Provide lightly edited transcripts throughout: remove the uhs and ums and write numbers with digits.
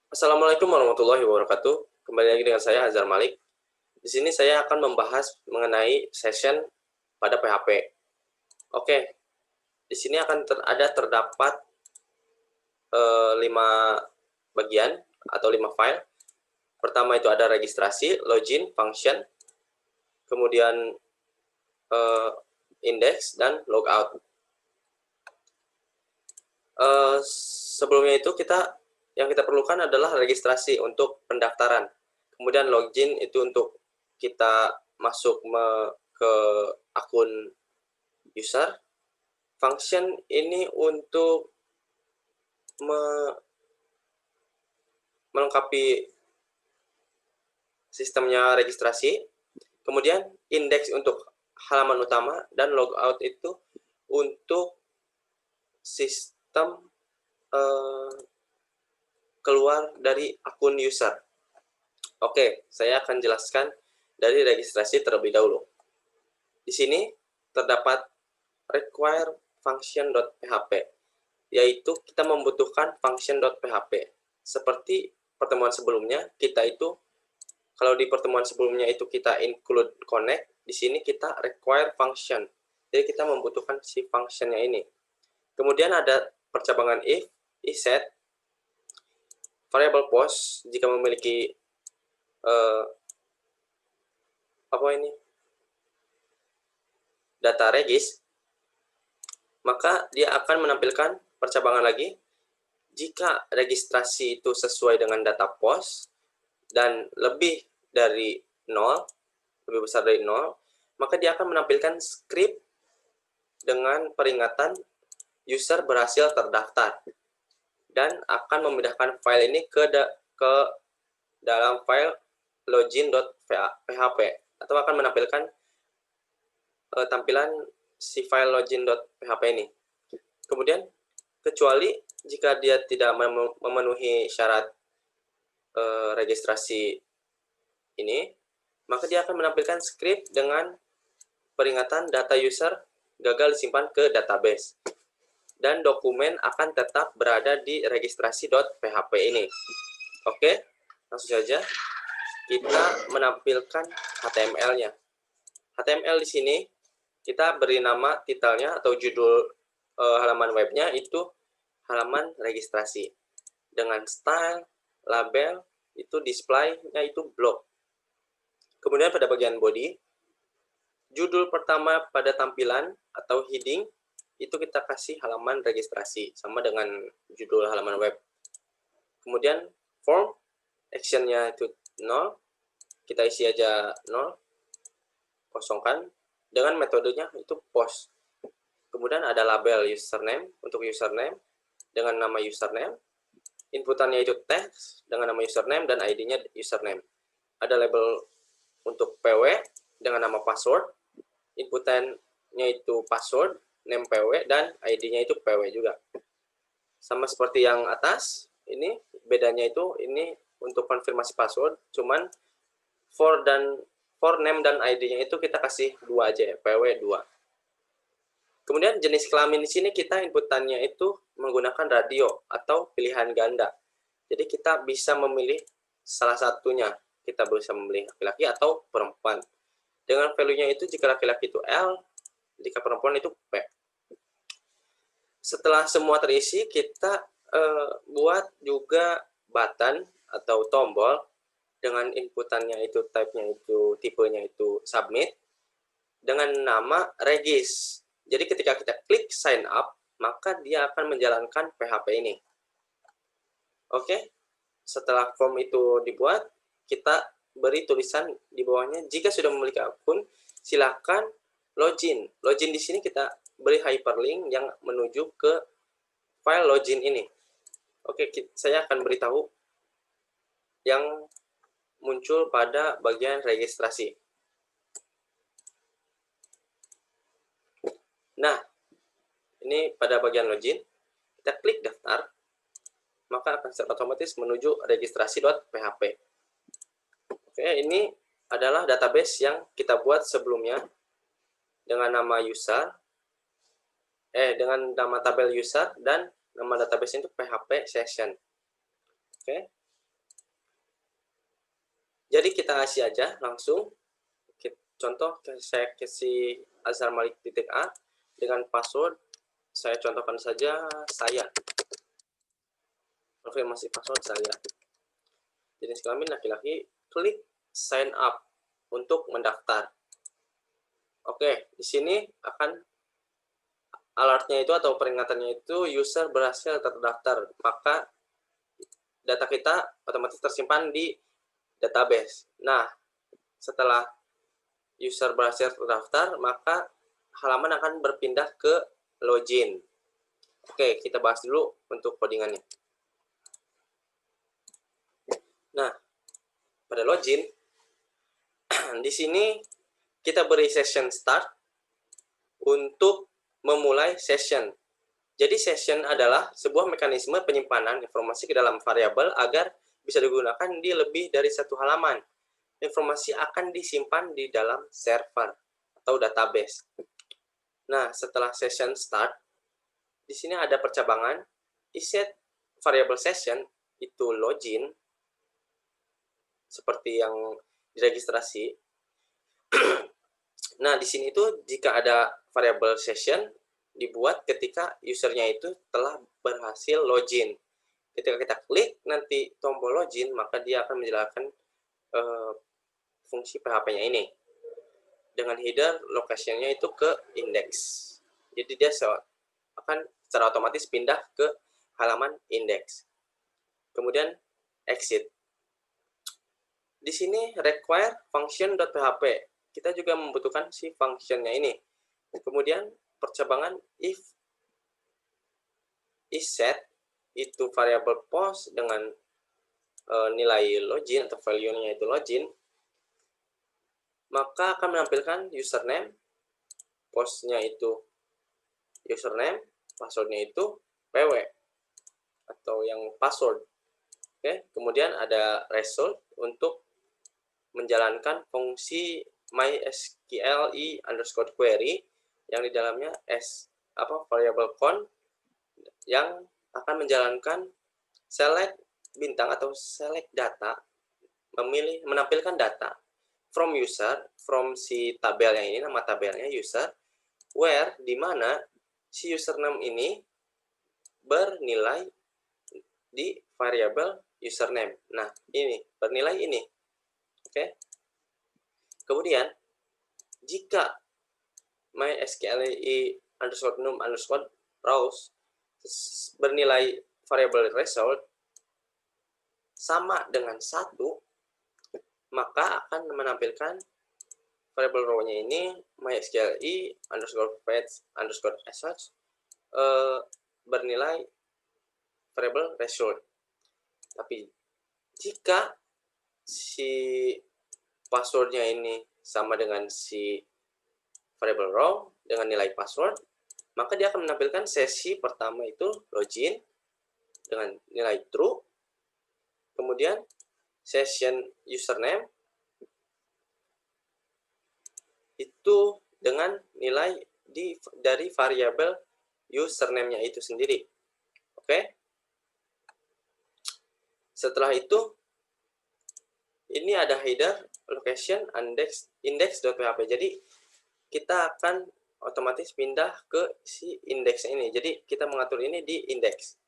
Assalamualaikum warahmatullahi wabarakatuh. Kembali lagi dengan saya Azhar Malik. Di sini saya akan membahas mengenai session pada PHP. Oke, di sini terdapat 5 bagian atau 5 file. Pertama itu ada registrasi, login, function, kemudian index dan logout. Sebelumnya itu yang kita perlukan adalah registrasi untuk pendaftaran. Kemudian login itu untuk kita masuk ke akun user. Function ini untuk melengkapi sistemnya registrasi. Kemudian index untuk halaman utama dan logout itu untuk sistem keluar dari akun user. Oke, saya akan jelaskan dari registrasi terlebih dahulu. Di sini terdapat require function.php, yaitu kita membutuhkan function.php. Seperti pertemuan sebelumnya, kalau di pertemuan sebelumnya itu kita include connect, di sini kita require function. Jadi kita membutuhkan si functionnya ini. Kemudian ada percabangan if, set, variable post jika memiliki data regis, maka dia akan menampilkan percabangan lagi. Jika registrasi itu sesuai dengan data post dan lebih dari 0, lebih besar dari 0, maka dia akan menampilkan script dengan peringatan user berhasil terdaftar dan akan memindahkan file ini ke dalam file login.php atau akan menampilkan tampilan si file login.php ini. Kemudian, kecuali jika dia tidak memenuhi syarat registrasi ini, maka dia akan menampilkan script dengan peringatan data user gagal disimpan ke database. Dan dokumen akan tetap berada di registrasi.php ini. Oke, langsung saja kita menampilkan HTML-nya. HTML di sini kita beri nama titelnya atau judul halaman webnya itu halaman registrasi. Dengan style, label, itu display-nya itu blog. Kemudian pada bagian body, judul pertama pada tampilan atau heading, itu kita kasih halaman registrasi, sama dengan judul halaman web. Kemudian form, action-nya itu 0, kita isi aja 0, kosongkan, dengan metodenya itu post. Kemudian ada label username, untuk username, dengan nama username, inputannya itu text, dengan nama username, dan ID-nya username. Ada label untuk PW, dengan nama password, inputannya itu password, name PW, dan ID-nya itu PW juga. Sama seperti yang atas, ini bedanya itu ini untuk konfirmasi password, cuman for name dan ID-nya itu kita kasih 2 aja ya, PW 2. Kemudian jenis kelamin di sini kita inputannya itu menggunakan radio atau pilihan ganda. Jadi kita bisa memilih salah satunya. Kita bisa memilih laki-laki atau perempuan. Dengan value-nya itu jika laki-laki itu L, jika perempuan itu P. Setelah semua terisi, kita buat juga button atau tombol dengan inputannya itu type-nya itu tipenya itu submit dengan nama regis. Jadi ketika kita klik sign up, maka dia akan menjalankan PHP ini. Oke, setelah form itu dibuat, kita beri tulisan di bawahnya, jika sudah memiliki akun, silakan login. Login di sini kita beri hyperlink yang menuju ke file login ini. Oke, saya akan beritahu yang muncul pada bagian registrasi. Nah, ini pada bagian login, kita klik daftar, maka akan secara otomatis menuju registrasi.php. Oke, ini adalah database yang kita buat sebelumnya dengan nama user, dengan nama tabel user dan nama database itu PHP session. Oke, Jadi kita kasih aja langsung. Contoh saya kasih Azhar Malik titik A dengan password. Saya contohkan saja saya. Konfirmasi password saya. Jenis kelamin laki-laki. Klik sign up untuk mendaftar. Oke, di sini akan alertnya itu atau peringatannya itu user berhasil terdaftar. Maka data kita otomatis tersimpan di database. Nah, setelah user berhasil terdaftar, maka halaman akan berpindah ke login. Oke, kita bahas dulu untuk codingannya. Nah, pada login, di sini kita beri session start untuk memulai session. Jadi session adalah sebuah mekanisme penyimpanan informasi ke dalam variabel agar bisa digunakan di lebih dari satu halaman. Informasi akan disimpan di dalam server atau database. Nah, setelah session start, di sini ada percabangan, iset variable session itu login, seperti yang diregistrasi. Nah, di sini itu jika ada variable session dibuat ketika usernya itu telah berhasil login. Ketika kita klik nanti tombol login, maka dia akan menjalankan fungsi PHP-nya ini. Dengan header location-nya itu ke index. Jadi dia akan secara otomatis pindah ke halaman index. Kemudian exit. Di sini require function.php. Kita juga membutuhkan si function-nya ini. Kemudian percabangan if isSet itu variabel post dengan nilai login atau value-nya itu login, maka akan menampilkan username, postnya itu username, passwordnya itu PW atau yang password. Oke, kemudian ada result untuk menjalankan fungsi mysqli_query yang di dalamnya variable count yang akan menjalankan select bintang atau select data, menampilkan data from user, from si tabelnya ini, nama tabelnya user, where di mana si username ini bernilai di variable username. Nah, ini bernilai ini. Oke. Kemudian jika mysqli_num_rows bernilai variable result sama dengan 1, maka akan menampilkan variable row-nya ini mysqli_fetch_result bernilai variable result. Tapi jika si passwordnya ini sama dengan si variable row dengan nilai password, maka dia akan menampilkan sesi pertama itu login dengan nilai true, kemudian session username itu dengan nilai dari variabel username-nya itu sendiri. Oke. Setelah itu ini ada header location index.php. Jadi kita akan otomatis pindah ke si index ini. Jadi kita mengatur ini di index.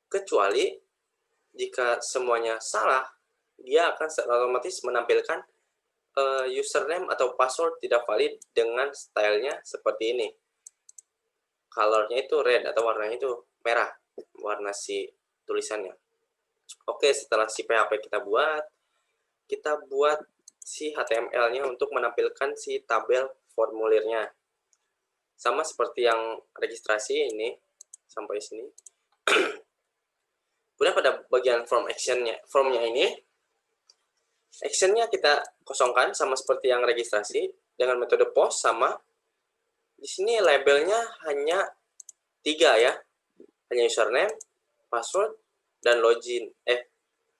Kecuali jika semuanya salah, dia akan otomatis menampilkan username atau password tidak valid dengan stylenya seperti ini. Colornya itu red atau warnanya itu merah, warna si tulisannya. Oke, setelah si PHP kita buat si HTML-nya untuk menampilkan si tabel formulirnya. Sama seperti yang registrasi ini, sampai sini. Kemudian pada bagian formnya ini, actionnya kita kosongkan sama seperti yang registrasi dengan metode post sama. Di sini labelnya hanya 3 ya, hanya username, password, dan login.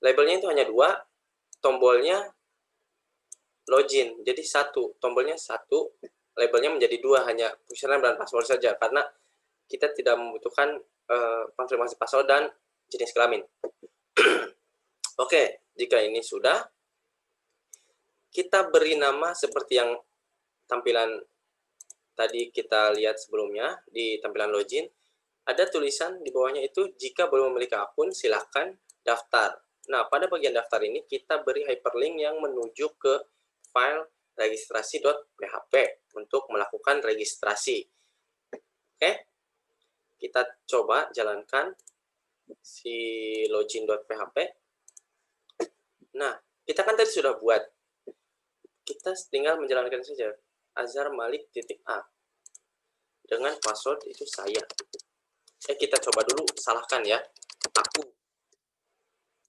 Labelnya itu hanya 2, tombolnya login, jadi 1, tombolnya 1, labelnya menjadi 2, hanya username dan password saja, karena kita tidak membutuhkan konfirmasi password dan jenis kelamin. Oke, jika ini sudah, kita beri nama seperti yang tampilan tadi kita lihat sebelumnya di tampilan login. Ada tulisan di bawahnya itu, jika belum memiliki akun, silakan daftar. Nah, pada bagian daftar ini kita beri hyperlink yang menuju ke file registrasi.php untuk melakukan registrasi. Oke, kita coba jalankan si login.php. Nah, kita kan tadi sudah buat. Kita tinggal menjalankan saja. Azhar Malik .a dengan password itu saya. Kita coba dulu salahkan ya, aku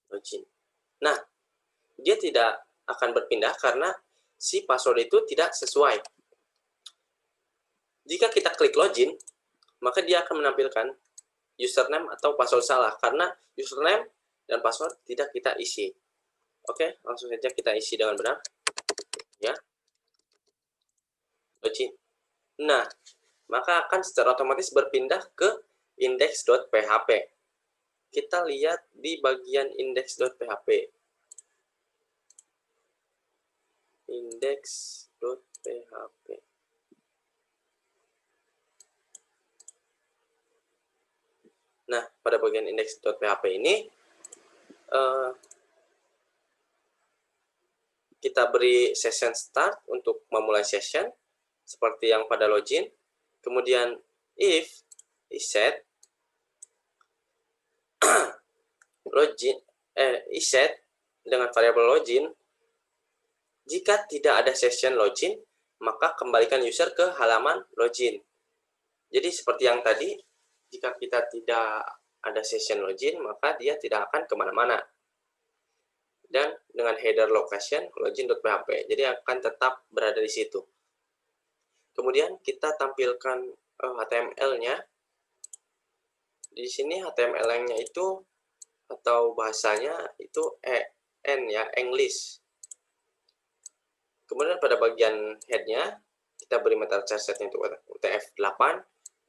login. Nah, dia tidak akan berpindah karena si password itu tidak sesuai. Jika kita klik login, maka dia akan menampilkan username atau password salah karena username dan password tidak kita isi. Oke, langsung saja kita isi dengan benar. Ya, login. Nah, maka akan secara otomatis berpindah ke index.php. Kita lihat di bagian index.php. Index.php. Nah, pada bagian index.php ini, kita beri session start untuk memulai session, seperti yang pada login. Kemudian, if iset login iset dengan variabel login, jika tidak ada session login, maka kembalikan user ke halaman login. Jadi seperti yang tadi, jika kita tidak ada session login, maka dia tidak akan kemana-mana. Dan dengan header location login.php, jadi akan tetap berada di situ. Kemudian kita tampilkan HTML-nya. Di sini HTML-nya itu atau bahasanya itu ya, English. Kemudian pada bagian head-nya kita beri meta charset-nya itu UTF-8,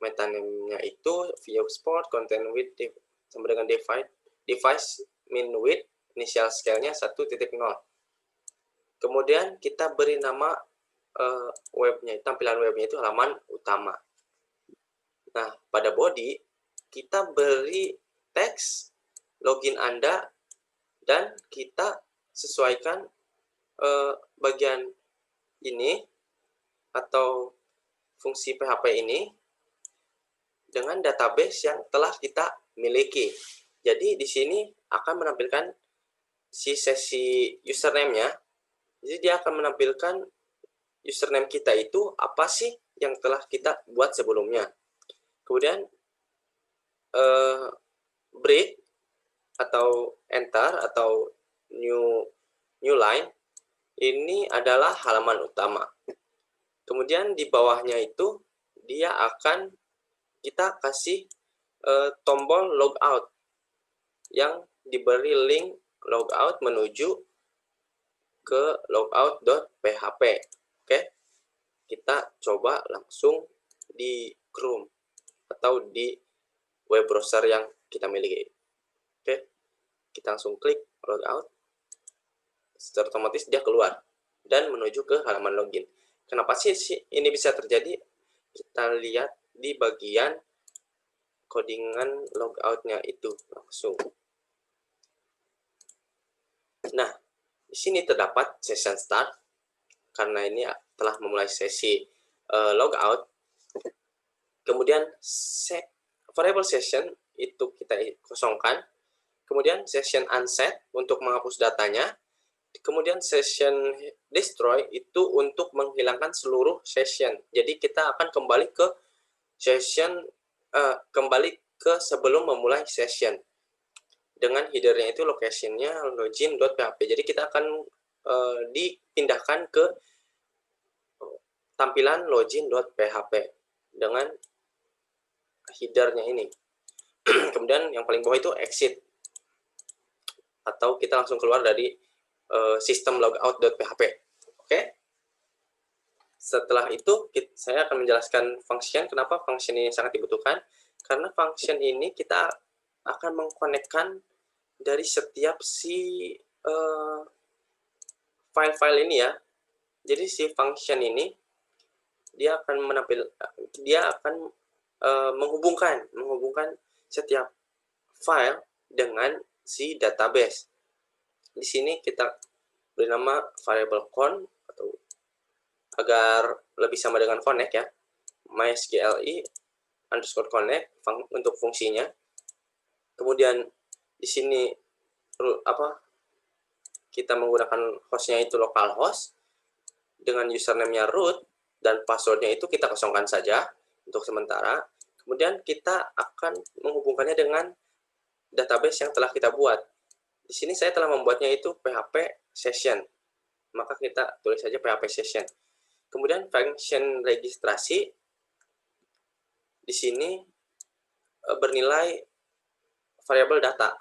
meta name-nya itu viewport content width sama dengan device min width, initial scale-nya 1.0. Kemudian kita beri nama webnya, tampilan webnya itu halaman utama. Nah, pada body kita beri teks login Anda dan kita sesuaikan bagian ini atau fungsi PHP ini dengan database yang telah kita miliki. Jadi di sini akan menampilkan si sesi username-nya. Jadi dia akan menampilkan username kita itu apa sih yang telah kita buat sebelumnya. Kemudian break atau enter atau new line ini adalah halaman utama. Kemudian di bawahnya itu dia akan kita kasih tombol logout yang diberi link logout menuju ke logout.php. Oke, kita coba langsung di Chrome atau di web browser yang kita miliki. Oke, kita langsung klik logout. Secara otomatis dia keluar dan menuju ke halaman login. Kenapa sih ini bisa terjadi? Kita lihat di bagian codingan logout-nya itu langsung. Nah, di sini terdapat session start karena ini telah memulai sesi logout. Kemudian variable session itu kita kosongkan. Kemudian session unset untuk menghapus datanya. Kemudian session destroy itu untuk menghilangkan seluruh session. Jadi kita akan kembali ke session, kembali ke sebelum memulai session. Dengan headernya itu location-nya login.php. Jadi kita akan dipindahkan ke tampilan login.php dengan headernya ini. Kemudian yang paling bawah itu exit, atau kita langsung keluar dari sistem logout.php. Oke. Setelah itu saya akan menjelaskan function. Kenapa function ini sangat dibutuhkan? Karena function ini kita akan mengkonekkan dari setiap si file-file ini ya. Jadi si function ini dia akan menghubungkan setiap file dengan si database. Di sini kita beri nama variable con atau agar lebih sama dengan connect ya, mysqli_connect untuk fungsinya. Kemudian di sini kita menggunakan hostnya itu localhost dengan username-nya root dan passwordnya itu kita kosongkan saja untuk sementara. Kemudian kita akan menghubungkannya dengan database yang telah kita buat. Di sini saya telah membuatnya itu PHP session. Maka kita tulis saja PHP session. Kemudian function registrasi di sini bernilai variabel data.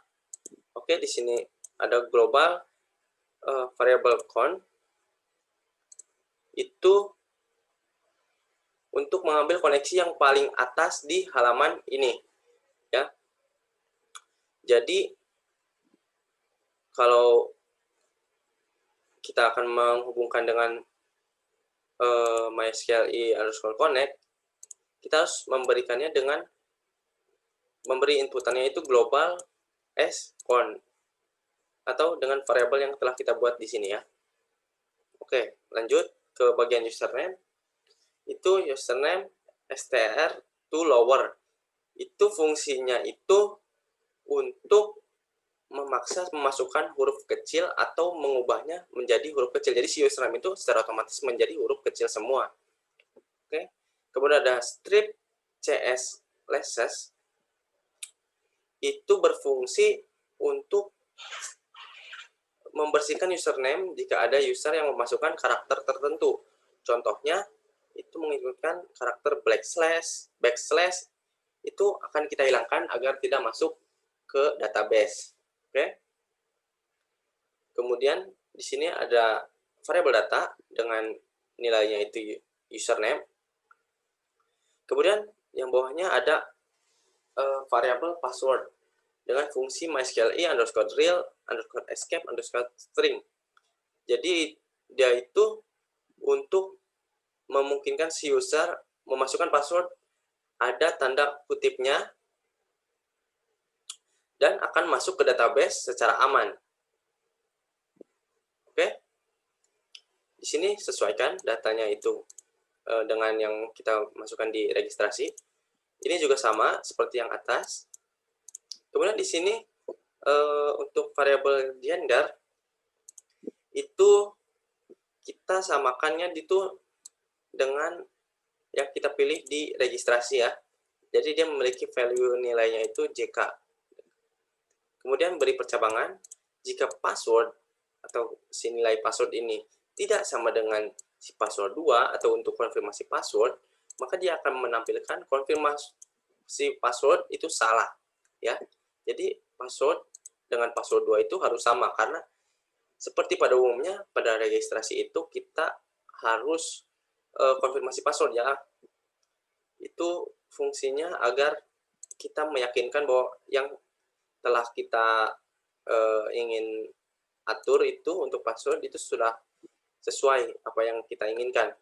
Oke, di sini ada global variable con itu untuk mengambil koneksi yang paling atas di halaman ini ya. Jadi kalau kita akan menghubungkan dengan mysqli_connect, kita harus memberikannya dengan memberi inputannya itu global s con atau dengan variabel yang telah kita buat di sini ya. Oke, lanjut ke bagian username. Itu username str to lower. Itu fungsinya itu untuk memaksa memasukkan huruf kecil atau mengubahnya menjadi huruf kecil. Jadi si username itu secara otomatis menjadi huruf kecil semua. Oke. Kemudian ada strip cs lashes. Itu berfungsi untuk membersihkan username jika ada user yang memasukkan karakter tertentu. Contohnya itu mengikutkan karakter backslash itu akan kita hilangkan agar tidak masuk ke database. Oke. Kemudian di sini ada variabel data dengan nilainya itu username. Kemudian yang bawahnya ada variabel password dengan fungsi mysqli_real_escape_string. Jadi dia itu untuk memungkinkan si user memasukkan password ada tanda kutipnya dan akan masuk ke database secara aman. Oke. Di sini sesuaikan datanya itu dengan yang kita masukkan di registrasi. Ini juga sama seperti yang atas. Kemudian di sini untuk variabel gender itu kita samakannya itu dengan yang kita pilih di registrasi ya. Jadi dia memiliki value nilainya itu JK. Kemudian beri percabangan jika password atau si nilai password ini tidak sama dengan si password 2 atau untuk konfirmasi password, maka dia akan menampilkan konfirmasi password itu salah ya. Jadi password dengan password 2 itu harus sama karena seperti pada umumnya pada registrasi itu kita harus konfirmasi password ya. Itu fungsinya agar kita meyakinkan bahwa yang telah kita ingin atur itu untuk password itu sudah sesuai apa yang kita inginkan.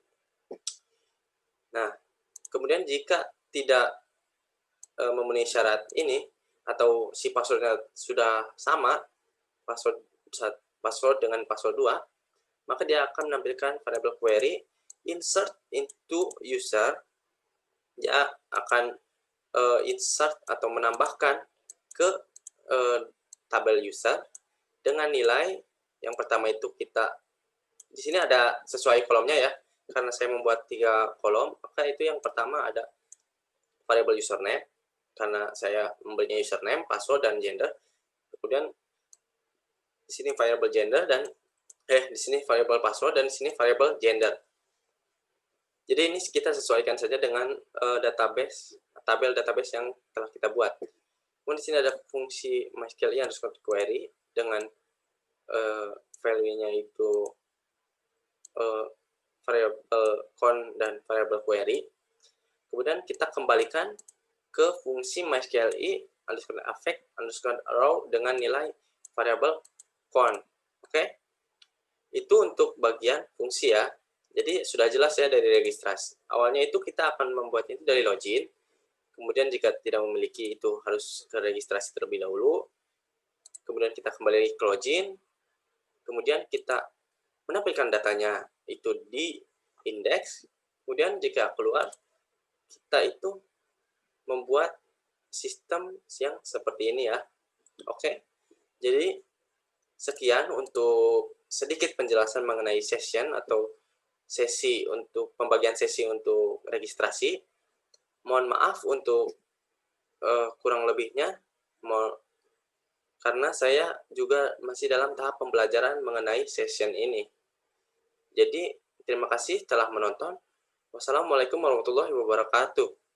Nah, kemudian jika tidak memenuhi syarat ini atau si passwordnya sudah sama password dengan password 2, maka dia akan menampilkan variabel query insert into user. Dia akan insert atau menambahkan ke tabel user dengan nilai yang pertama itu kita di sini ada sesuai kolomnya ya. Karena saya membuat 3 kolom, maka itu yang pertama ada variabel username karena saya memberinya username, password dan gender. Kemudian di sini variabel gender dan di sini variabel password dan di sini variabel gender. Jadi ini kita sesuaikan saja dengan tabel database yang telah kita buat. Kemudian di sini ada fungsi mysqli_query dengan value-nya itu variabel con dan variabel query. Kemudian kita kembalikan ke fungsi mysqli_affect_arrow dengan nilai variabel con. Oke. Itu untuk bagian fungsi ya. Jadi sudah jelas ya dari registrasi. Awalnya itu kita akan membuat itu dari login. Kemudian jika tidak memiliki itu harus ke registrasi terlebih dahulu. Kemudian kita kembali ke login. Kemudian kita menampilkan datanya itu di indeks. Kemudian jika keluar, kita itu membuat sistem yang seperti ini ya. Oke. Jadi sekian untuk sedikit penjelasan mengenai session atau sesi untuk pembagian sesi untuk registrasi. Mohon maaf untuk kurang lebihnya, karena saya juga masih dalam tahap pembelajaran mengenai session ini. Jadi, terima kasih telah menonton. Wassalamualaikum warahmatullahi wabarakatuh.